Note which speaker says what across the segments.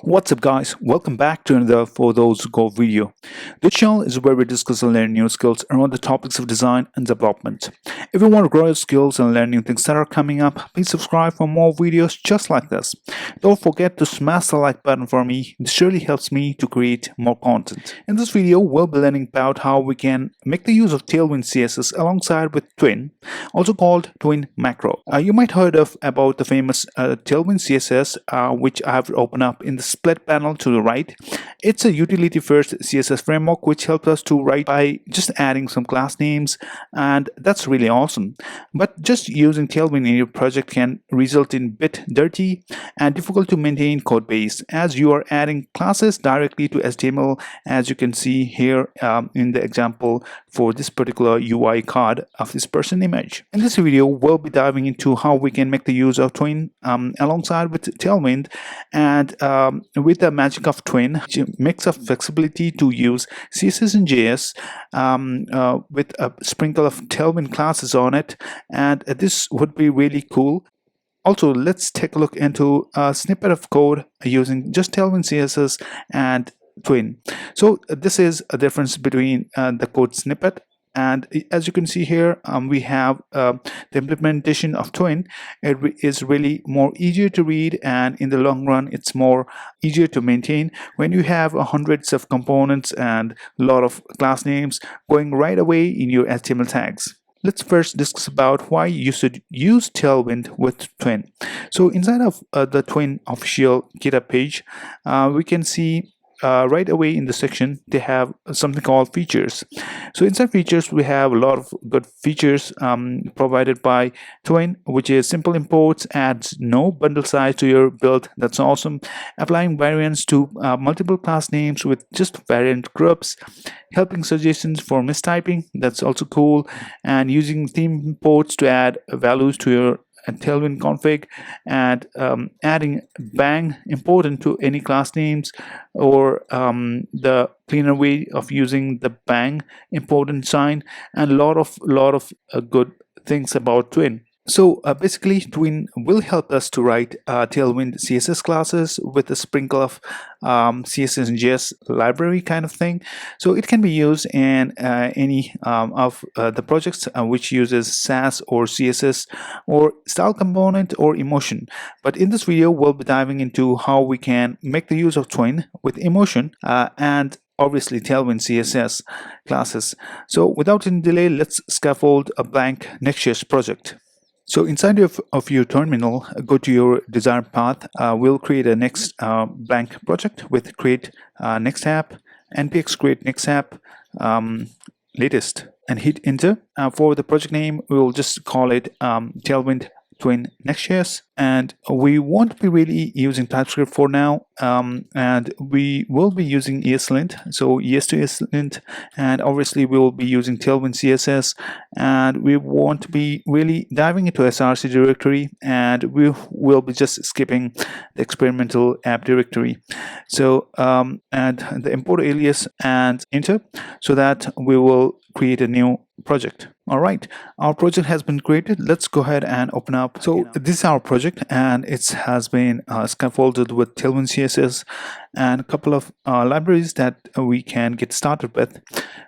Speaker 1: What's up guys, welcome back to another For Those Who Go video. This channel is where we discuss and learn new skills around the topics of design and development. If you want to grow your skills and learn new things that are coming up, please subscribe for more videos just like this. Don't forget to smash the like button for me, this really helps me to create more content. In this video, we'll be learning about how we can make the use of Tailwind CSS alongside with Twin, also called twin.macro. You might heard about the famous Tailwind CSS, which I have opened up in the split panel to the right. It's a utility first CSS framework which helps us to write by just adding some class names, and that's really awesome. But just using Tailwind in your project can result in bit dirty and difficult to maintain code base, as you are adding classes directly to HTML, as you can see here in the example for this particular UI card of this person image. In this video, we'll be diving into how we can make the use of Twin alongside with Tailwind, and with the magic of Twin, which makes up flexibility to use CSS and JS with a sprinkle of Tailwind classes on it, and this would be really cool. Also, let's take a look into a snippet of code using just Tailwind CSS and Twin. So this is a difference between the code snippet. And as you can see here, we have the implementation of Twin. It is really more easier to read, and in the long run, it's more easier to maintain when you have hundreds of components and a lot of class names going right away in your HTML tags. Let's first discuss about why you should use Tailwind with Twin. So inside of the Twin official GitHub page, we can see right away in the section they have something called features. So inside features we have a lot of good features provided by Twin, which is simple imports, adds no bundle size to your build, that's awesome, applying variants to multiple class names with just variant groups, helping suggestions for mistyping, that's also cool, and using theme imports to add values to your Tailwind config, and adding bang important to any class names, or the cleaner way of using the bang important sign, and a lot of good things about Twin. So basically, Twin will help us to write Tailwind CSS classes with a sprinkle of CSS and JS library kind of thing. So it can be used in any of the projects which uses Sass or CSS or style component or emotion. But in this video, we'll be diving into how we can make the use of Twin with emotion and obviously Tailwind CSS classes. So without any delay, let's scaffold a blank Nextjs project. So inside of your terminal, go to your desired path. We'll create a next blank project with create next app, npx create next app latest, and hit enter. For the project name, we'll just call it Tailwind Twin Nextjs, and we won't be really using TypeScript for now, and we will be using ESLint, so ES to ESLint, and obviously we will be using Tailwind CSS, and we won't be really diving into src directory, and we will be just skipping the experimental app directory. So add the import alias and enter, so that we will create a new project. All right, our project has been created. Let's go ahead and open up. So this is our project, and it has been scaffolded with Tailwind CSS and a couple of libraries that we can get started with.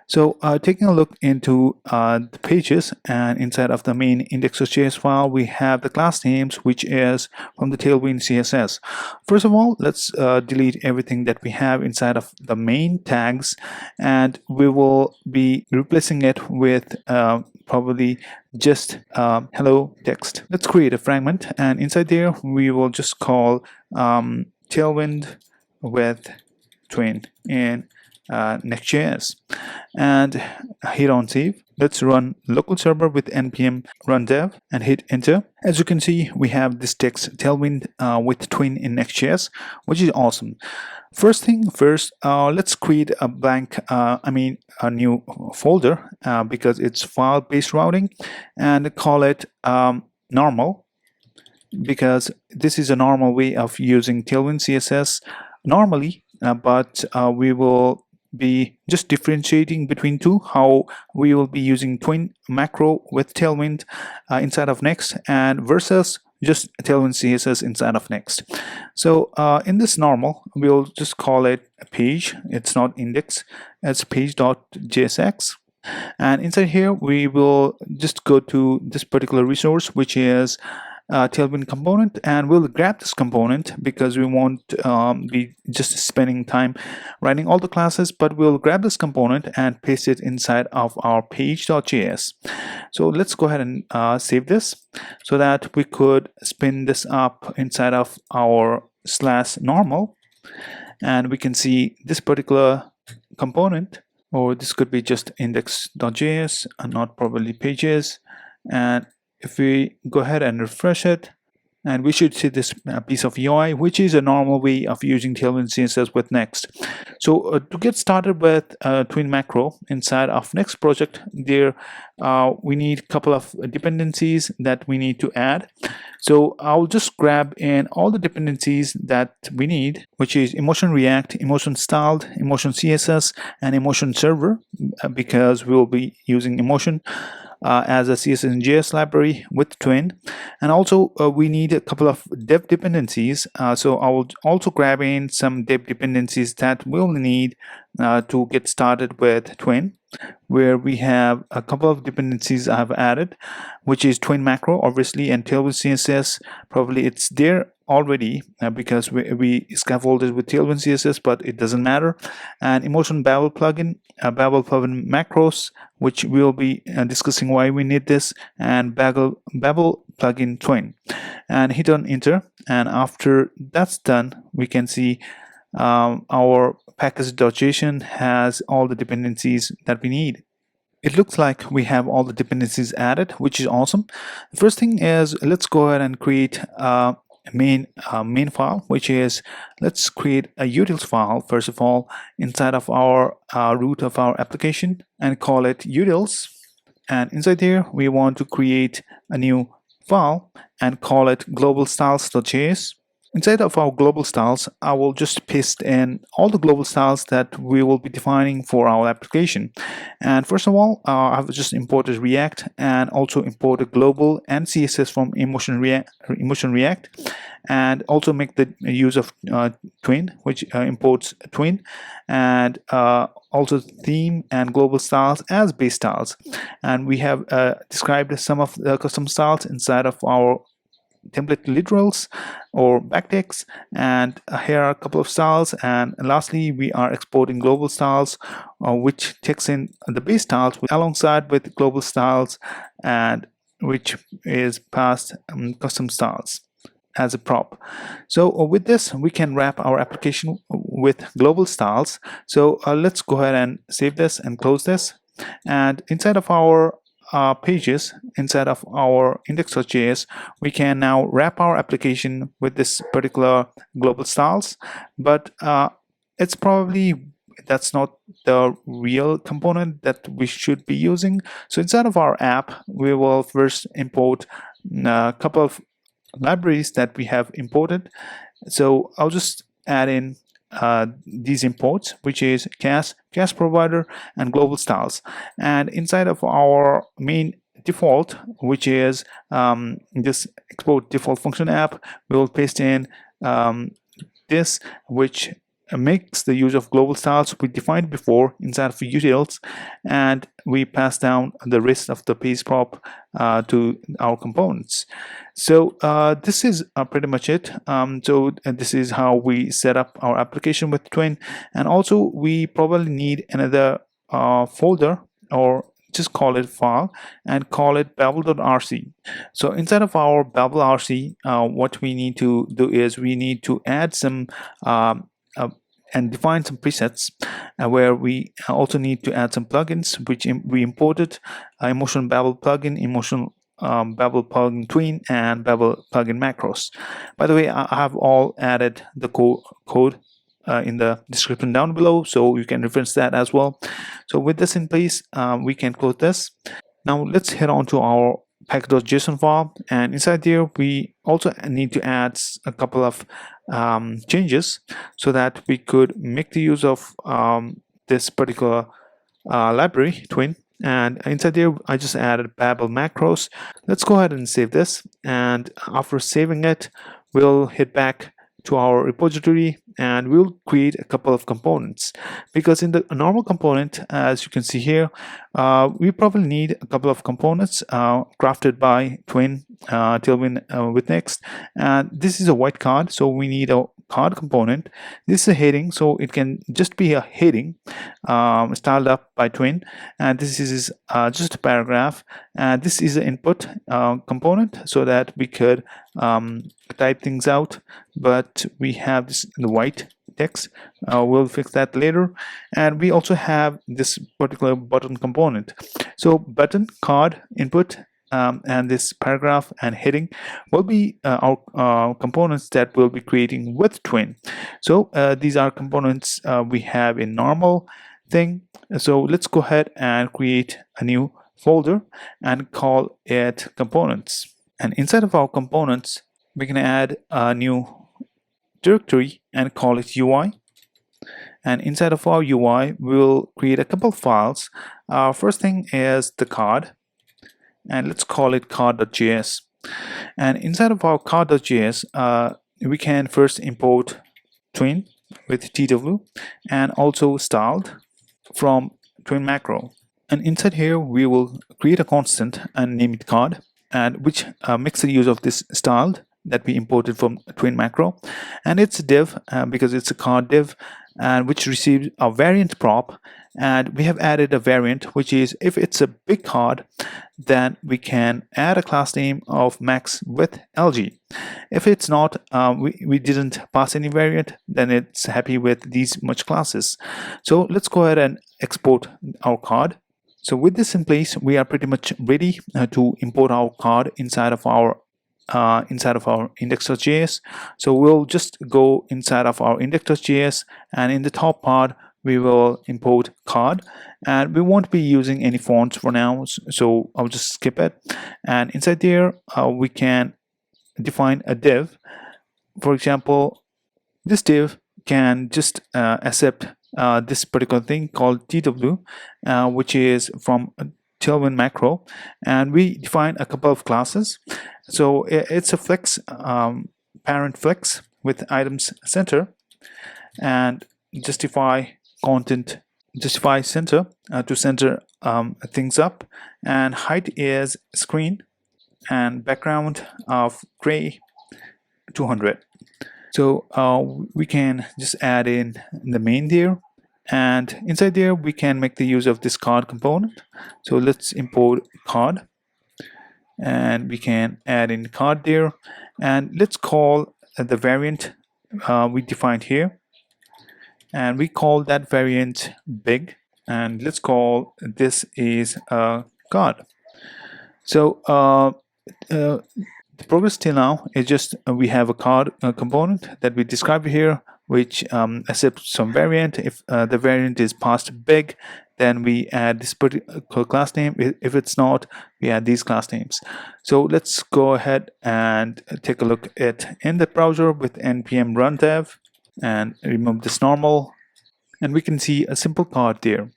Speaker 1: So taking a look into the pages, and inside of the main index.js file, we have the class names, which is from the Tailwind CSS. First of all, let's delete everything that we have inside of the main tags, and we will be replacing it with probably just hello text. Let's create a fragment, and inside there we will just call Tailwind with Twin in Nextjs, and hit on save. Let's run local server with npm run dev and hit enter. As you can see, we have this text Tailwind with Twin in Nextjs, which is awesome. First thing first, let's create a blank, a new folder because it's file-based routing, and call it normal, because this is a normal way of using Tailwind CSS normally, but we will be just differentiating between two, how we will be using twin macro with Tailwind inside of Next, and versus just Tailwind CSS inside of Next. So in this normal, we'll just call it a page. It's not index, it's page.jsx. And inside here, we will just go to this particular resource, which is Tailwind component, and we'll grab this component because we won't be just spending time writing all the classes, but we'll grab this component and paste it inside of our page.js. So let's go ahead and save this so that we could spin this up inside of our /normal, and we can see this particular component, or this could be just index.js and not probably pages. And if we go ahead and refresh it, and we should see this piece of UI, which is a normal way of using Tailwind CSS with Next. So to get started with twin macro inside of Next project, there we need a couple of dependencies that we need to add. So I'll just grab in all the dependencies that we need, which is emotion react, emotion styled, emotion CSS, and emotion server, because we'll be using emotion as a CSS and JS library with twin. And also we need a couple of dev dependencies. So I will also grab in some dev dependencies that we'll need to get started with twin, where we have a couple of dependencies I have added, which is twin macro, obviously, and Tailwind CSS. Probably it's there already because we scaffolded with Tailwind CSS, but it doesn't matter. And emotion Babel plugin, Babel plugin macros, which we'll be discussing why we need this, and Babel plugin twin. And hit on enter, and after that's done, we can see our package.json has all the dependencies that we need. It looks like we have all the dependencies added, which is awesome. The first thing is, let's go ahead and create a main file, which is, let's create a utils file first of all inside of our root of our application and call it utils. And inside here, we want to create a new file and call it global styles.js. Inside of our global styles, I will just paste in all the global styles that we will be defining for our application. And first of all, I've just imported React and also imported global and CSS from Emotion React, and also make the use of twin, which imports twin, and also theme and global styles as base styles. And we have described some of the custom styles inside of our template literals or backticks, and here are a couple of styles. And lastly, we are exporting global styles, which takes in the base styles alongside with global styles, and which is passed custom styles as a prop. So with this, we can wrap our application with global styles. So let's go ahead and save this and close this. And inside of our pages, inside of our index.js, we can now wrap our application with this particular global styles, but it's probably that's not the real component that we should be using. So inside of our app, we will first import a couple of libraries that we have imported. So I'll just add in these imports, which is CAS provider and global styles. And inside of our main default, which is this export default function app, we will paste in this, which makes the use of global styles we defined before inside of utils, and we pass down the rest of the page prop to our components. So this is pretty much it. So this is how we set up our application with twin. And also we probably need another folder, or just call it file and call it babel.rc. So inside of our babel.rc, what we need to do is we need to add some and define some presets, where we also need to add some plugins, which we imported: emotion Babel plugin, emotion Babel plugin twin, and Babel plugin macros. By the way, I have all added the code in the description down below, so you can reference that as well. So with this in place, we can close this. Now let's head on to our pack.json file, and inside there we also need to add a couple of changes so that we could make the use of this particular library twin. and inside there I just added Babel macros. Let's go ahead and save this, and after saving it, we'll hit back to our repository and we'll create a couple of components, because in the normal component, as you can see here, we probably need a couple of components crafted by Twin Tailwind with Next. And this is a white card, so we need a card component. This is a heading, so it can just be a heading styled up by Twin, and this is just a paragraph, and this is an input component so that we could type things out, but we have this in the white text. We'll fix that later. And we also have this particular button component. So button, card, input, and this paragraph and heading will be our components that we'll be creating with Twin. So these are components we have in normal thing. So let's go ahead and create a new folder and call it components. And inside of our components, we can add a new directory and call it UI. And inside of our UI, we'll create a couple files. First thing is the card, and let's call it card.js. And inside of our card.js, we can first import Twin with TW and also styled from twin macro. And inside here, we will create a constant and name it card, and which makes the use of this styled that we imported from twin macro, and it's a div because it's a card div, and which receives a variant prop. And we have added a variant, which is if it's a big card, then we can add a class name of max with LG. If it's not, we didn't pass any variant, then it's happy with these much classes. So let's go ahead and export our card. So with this in place, we are pretty much ready to import our card inside of our index.js. So we'll just go inside of our index.js, and in the top part we will import card, and we won't be using any fonts for now, so I'll just skip it. And inside there we can define a div. For example, this div can just accept this particular thing called TW, which is from Tailwind macro, and we define a couple of classes. So it's a flex, parent flex with items center, and justify content, justify center to center things up, and height is screen, and background of gray 200. So we can just add in the main there, and inside there we can make the use of this card component. So let's import card, and we can add in card there, and let's call the variant we defined here, and we call that variant big, and let's call this is a card. So the progress till now is just we have a card component that we described here, which accepts some variant. If the variant is passed big, then we add this particular class name. If it's not, we add these class names. So let's go ahead and take a look at in the browser with npm run dev and remove this normal, and we can see a simple card there.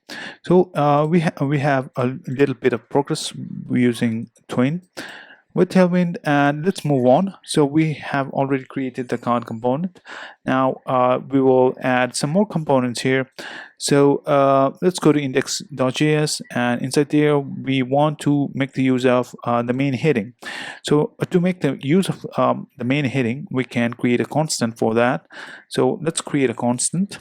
Speaker 1: So we have a little bit of progress using Twin with Tailwind, and let's move on. So we have already created the card component. Now we will add some more components here. So let's go to index.js, and inside there we want to make the use of the main heading. So to make the use of the main heading, we can create a constant for that. So let's create a constant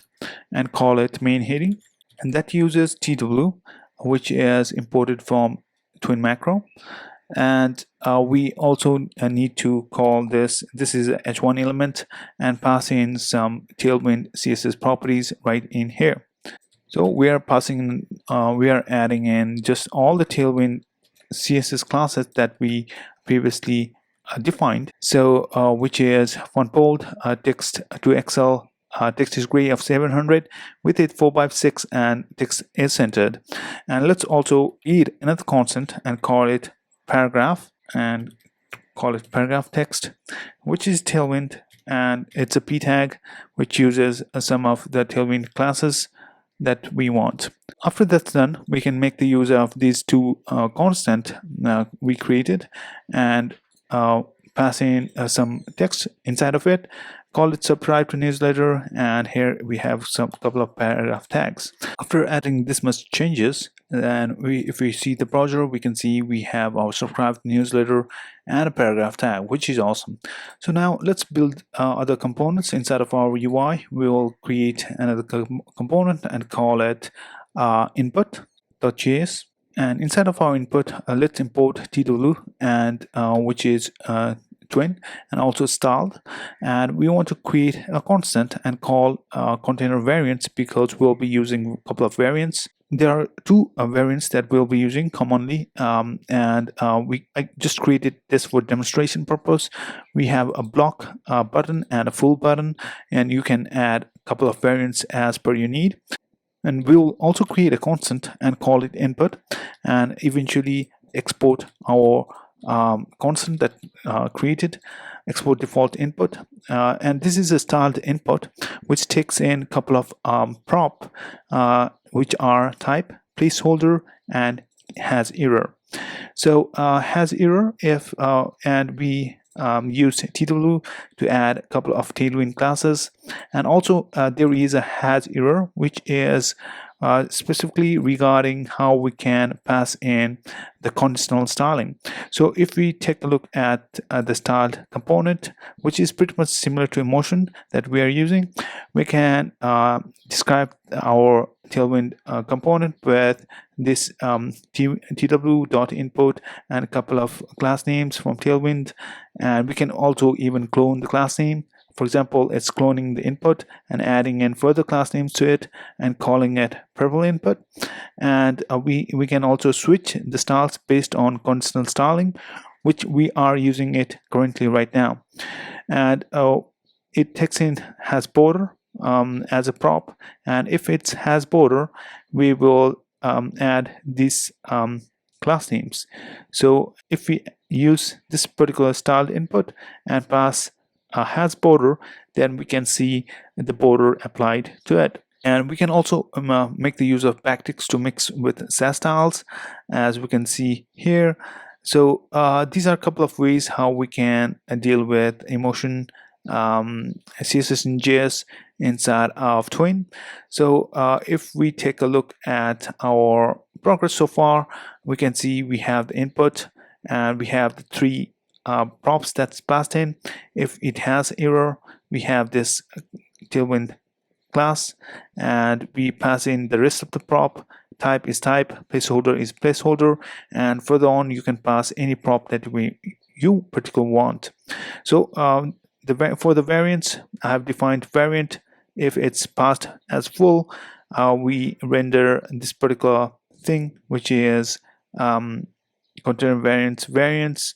Speaker 1: and call it main heading, and that uses TW, which is imported from twin macro. And we also need to call this is a h1 element, and pass in some Tailwind CSS properties right in here. So we are passing we are adding in just all the Tailwind CSS classes that we previously defined. So which is font bold, text to Excel, text is gray of 700, width is 4x6, and text is centered. And let's also add another constant and call it paragraph, and call it paragraph text, which is Tailwind, and it's a p tag which uses some of the Tailwind classes that we want. After that's done, we can make the use of these two constant we created and pass in some text inside of it, call it subscribe to newsletter, and here we have some couple of paragraph tags. After adding this much changes, then if we see the browser, we can see we have our subscribe newsletter and a paragraph tag, which is awesome. So now let's build other components inside of our UI. We will create another component and call it input.js. And inside of our input, let's import TW, and which is twin and also styled, and we want to create a constant and call container variants, because we'll be using a couple of variants. There are two variants that we'll be using commonly, and I just created this for demonstration purpose. We have a block button and a full button, and you can add a couple of variants as per your need. And we'll also create a constant and call it input, and eventually export our constant that created, export default input, and this is a styled input which takes in a couple of prop which are type, placeholder, and has error. So has error if and we use TW to add a couple of Tailwind classes, and also there is a has error, which is specifically regarding how we can pass in the conditional styling. So if we take a look at the styled component, which is pretty much similar to emotion that we are using, we can describe our Tailwind component with this tw.input and a couple of class names from Tailwind, and we can also even clone the class name. For example, it's cloning the input and adding in further class names to it and calling it purple input. And we can also switch the styles based on conditional styling, which we are using it currently right now. And it takes in has border as a prop, and if it has border, we will add these class names. So if we use this particular styled input and pass has border, then we can see the border applied to it. And we can also make the use of backticks to mix with SAS styles, as we can see here. So these are a couple of ways how we can deal with emotion CSS and JS inside of Twin. So if we take a look at our progress so far, we can see we have the input and we have the three props that's passed in. If it has error, we have this Tailwind class, and we pass in the rest of the prop. Type is type, placeholder is placeholder, and further on you can pass any prop that you particularly want. So for the variants, I have defined variant. If it's passed as full, we render this particular thing, which is container variants,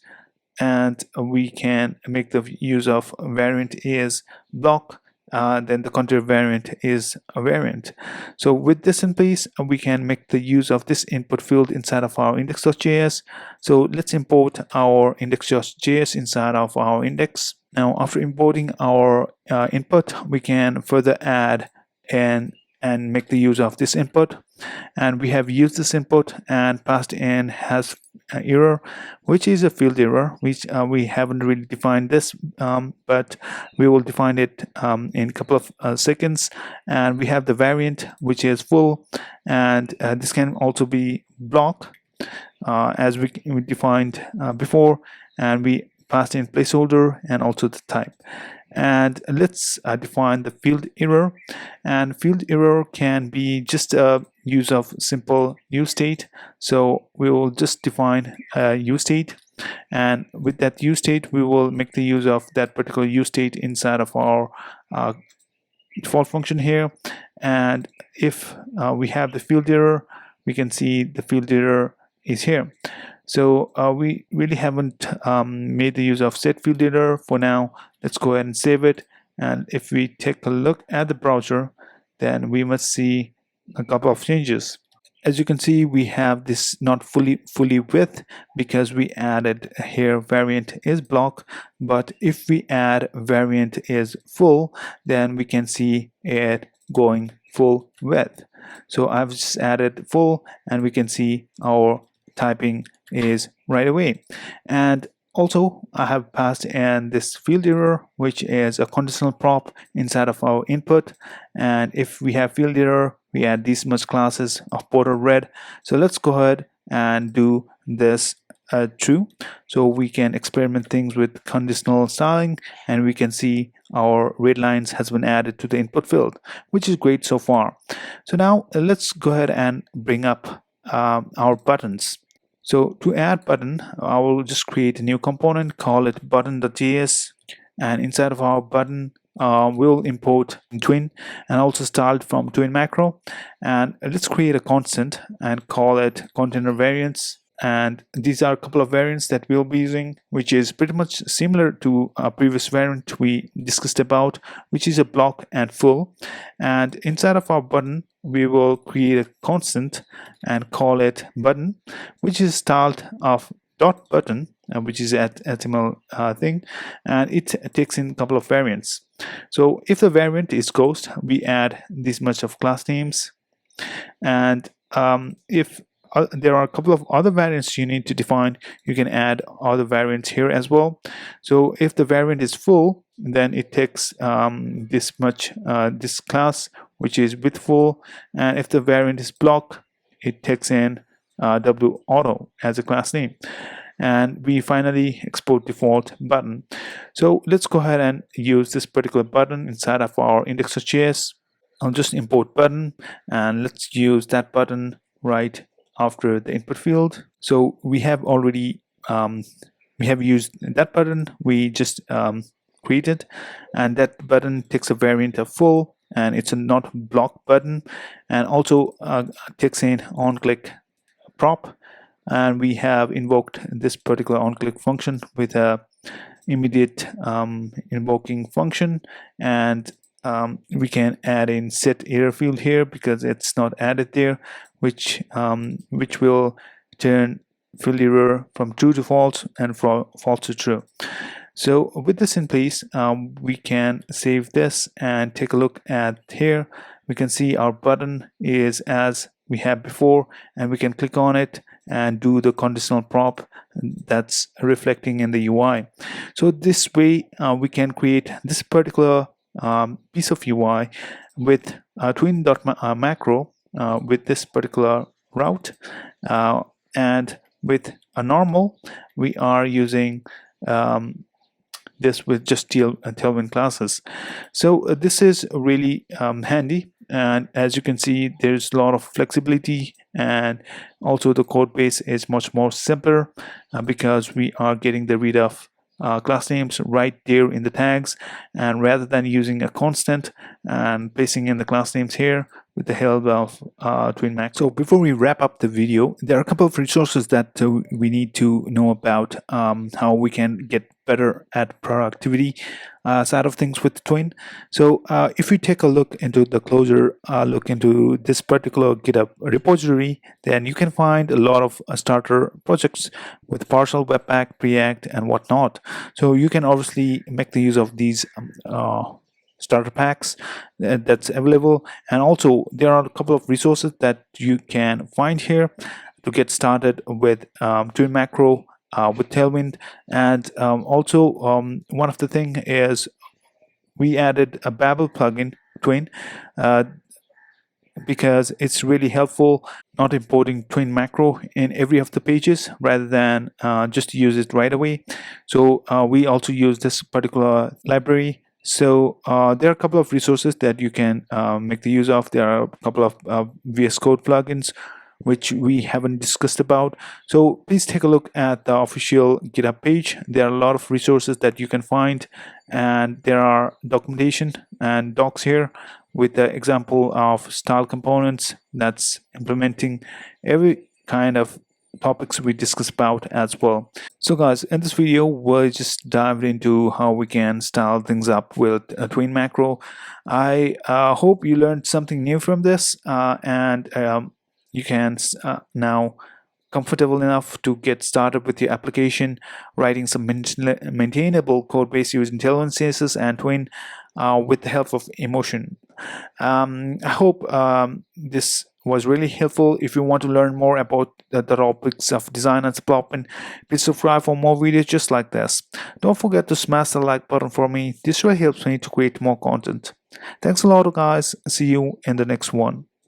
Speaker 1: and we can make the use of variant is block, then the container variant is a variant. So with this in place, we can make the use of this input field inside of our index.js. So let's import our index.js inside of our index. Now after importing our input, we can further add and make the use of this input, and we have used this input and passed in has error, which is a field error, which we haven't really defined this, but we will define it in a couple of seconds. And we have the variant, which is full, and this can also be block, as we defined before, and we passed in placeholder and also the type. And let's define the field error, and field error can be just a use of simple use state. So we will just define a use state, and with that use state we will make the use of that particular use state inside of our default function here. And if we have the field error, we can see the field error is here. So we really haven't made the use of set field error for now. Let's go ahead and save it. And if we take a look at the browser, then we must see a couple of changes. As you can see, we have this not fully width because we added here variant is block, but if we add variant is full, then we can see it going full width. So I've just added full, and we can see our typing is right away. And also I have passed in this field error, which is a conditional prop inside of our input. And if we have field error, we add these much classes of border red. So let's go ahead and do this true, so we can experiment things with conditional styling, and we can see our red lines has been added to the input field, which is great so far. So now let's go ahead and bring up our buttons. So to add button, I will just create a new component, call it button.js, and inside of our button we'll import twin and also style it from twin macro. And let's create a constant and call it container variants. And these are a couple of variants that we'll be using, which is pretty much similar to a previous variant we discussed about, which is a block and full. And inside of our button, we will create a constant and call it button, which is styled of dot button, which is at HTML thing, and it takes in a couple of variants. So if the variant is ghost, we add this much of class names, and if there are a couple of other variants you need to define, you can add other variants here as well. So if the variant is full, then it takes this much, this class, which is with full. And if the variant is block, it takes in w auto as a class name. And we finally export default button. So let's go ahead and use this particular button inside of our index.js. I'll just import button, and let's use that button right after the input field. So we have already we have used that button we just created, and that button takes a variant of full, and it's a not block button, and also takes in on click prop. And we have invoked this particular on click function with a immediate invoking function, and we can add in set error field here because it's not added there, which will turn field error from true to false and from false to true. So with this in place, we can save this and take a look at here. We can see our button is as we had before, and we can click on it and do the conditional prop that's reflecting in the UI. So this way we can create this particular piece of UI with twin.macro with this particular route, and with a normal we are using this with just Tailwind classes. So this is really handy, and as you can see, there's a lot of flexibility, and also the code base is much more simpler because we are getting rid of class names right there in the tags, and rather than using a constant and placing in the class names here with the help of twin.macro. So before we wrap up the video, there are a couple of resources that we need to know about how we can get better at productivity side of things with twin. So if we take a look into the closer look into this particular GitHub repository, then you can find a lot of starter projects with partial webpack, Preact, and whatnot. So you can obviously make the use of these starter packs that's available, and also there are a couple of resources that you can find here to get started with twin.macro with Tailwind. And also one of the thing is we added a Babel plugin twin because it's really helpful not importing twin.macro in every of the pages, rather than just use it right away. So we also use this particular library. So there are a couple of resources that you can make the use of. There are a couple of VS Code plugins which we haven't discussed about. So please take a look at the official GitHub page. There are a lot of resources that you can find, and there are documentation and docs here with the example of style components that's implementing every kind of topics we discussed about as well. So guys, in this video we just dived into how we can style things up with twin.macro. I hope you learned something new from this, and you can now comfortable enough to get started with your application, writing some maintainable code base using Tailwind CSS and Twin with the help of Emotion. I hope this was really helpful. If you want to learn more about the topics of design and development, please subscribe for more videos just like this. Don't forget to smash the like button for me. This really helps me to create more content. Thanks a lot, guys. See you in the next one.